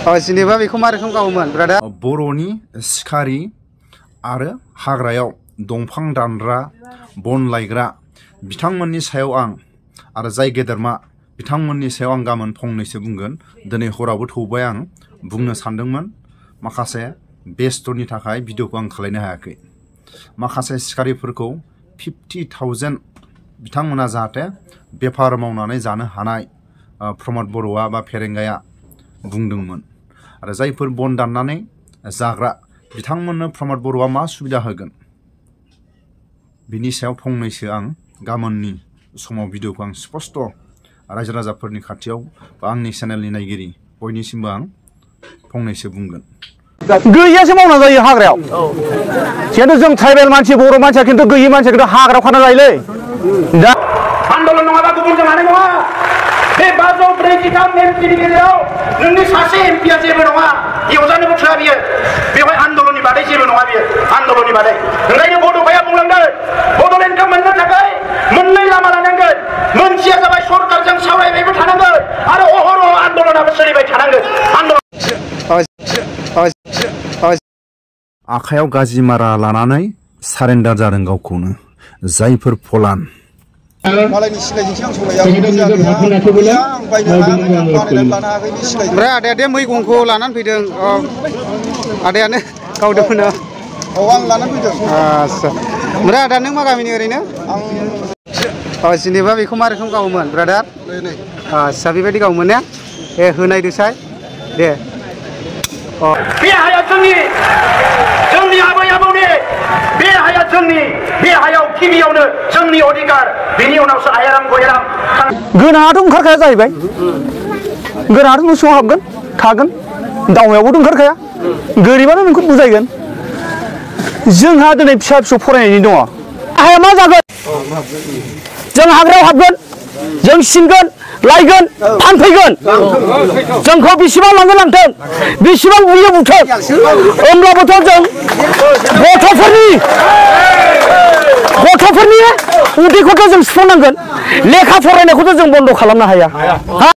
जेनेबा बेखौ मा रोखोम गावोमोन ब्रादार? बर'नि सिखारि आरो हाग्रायाव दंफां दानग्रा बन लायग्रा बिथांमोननि सायाव आं आरो जाय गेदेरमा बिथांमोननि सायाव आं गाबोन फंनैसो बुंगोन। दिनै हरावबो थौबाय आं बुंनो सानदोंमोन, माखासे बेस्थ'नि थाखाय भिडिअखौ आं खालायनो हायाखै। माखासे सिखारिफोरखौ 50,000 बिथांमोना जाहाथे बेफार मावनानै जानो हानाय प्रमद बर'आ बा फेरेंगाया बुंदोंमोन। आरो जायफोर बन दाननानै जाग्रा बिथांमोननो प्रमद बर'आ मा सुबिदा होगोन बिनि सायाव फंनैसो आं गाबोननि समाव भिडिअखौ आं स्पष्ट रायजो राजाफोरनि खाथियाव बा आंनि चेनेलनि नायगिरि बयनिसिमबो आं फंनैसो बुंगोन। गैयासो मावना जायो हाग्रायाव। खिन्थु जों ट्राइबेल मानसि बर' मानसिया खिन्थु गैयि मानसिया खिन्थु हाग्रायाव खाना जायोलै। दा आन्दलन नङाबा गुबुन जों हानाय नङा। बे 543 एमपिनि गेजेराव नोंनि सासे एमपिया जेबो नङा, एवजानोबो थोआ बियो। बेवहाय आन्दलननि बादै जेबो नङा बियो, आन्दलननि बादै। ओंखायनो बड'फाया बुंलांदों बड'लेण्डखौ मोननो थाखाय मोननै लामा लानांगोन। मोनसेया जाबाय सरकारजों सावरायबायबो थानांगोन आरो अहरह आन्दलनाबो सोलिबाय थानांगोन। आखायाव गाज्रि मारा लानानै सारेन्डार जादों गावखौनो जायफोर फलान मालायनि सिलायजोंसो आं सलाया। ओमफ्राय आदाया दे मैगंखौ लानानै फैदों। आदायानो गावदोंमोन। औ आं लानानै फैदों। आदसा ओमफ्राय आदा नों मा गामिनि ओरैनो? आं जेनेबा बेखौ मा रोखोम गावोमोन ब्रादार? आदसा बेबायदि गावोमोन ने? दे होनायदोसाय दे। बे हाया जोंनि आबै आबौनि, बे हाया जोंनि, बे हायाव गिबियावनो जोंनि अधिकार, बेनि उनावसो आयाराम गयाराम। गोनाङाथ' ओंखारखाया जाहैबाय। गोनाङाथ' न' सिङाव हाबगोन थागोन, दावमायावबोथ' ओंखारखाया। गोरिबानो नोंखौ बुजायगोन। जोंहा दिनै फिसा फिसौ फरायनायनि दङ। हाया मा जागोन? जों हाग्रायाव हाबगोन, जों सिनगोन, लायगोन, फानफैगोन। जोंखौ बेसेबां लांगोन लांथों, बेसेबां बुयो बुथों। होमब्लाबोथ' जों गथ'फोरनि उदैखौथ' जों सुफुंनांगोन। लेखा फरायनायखौथ' जों बन्द' खालामनो हाया।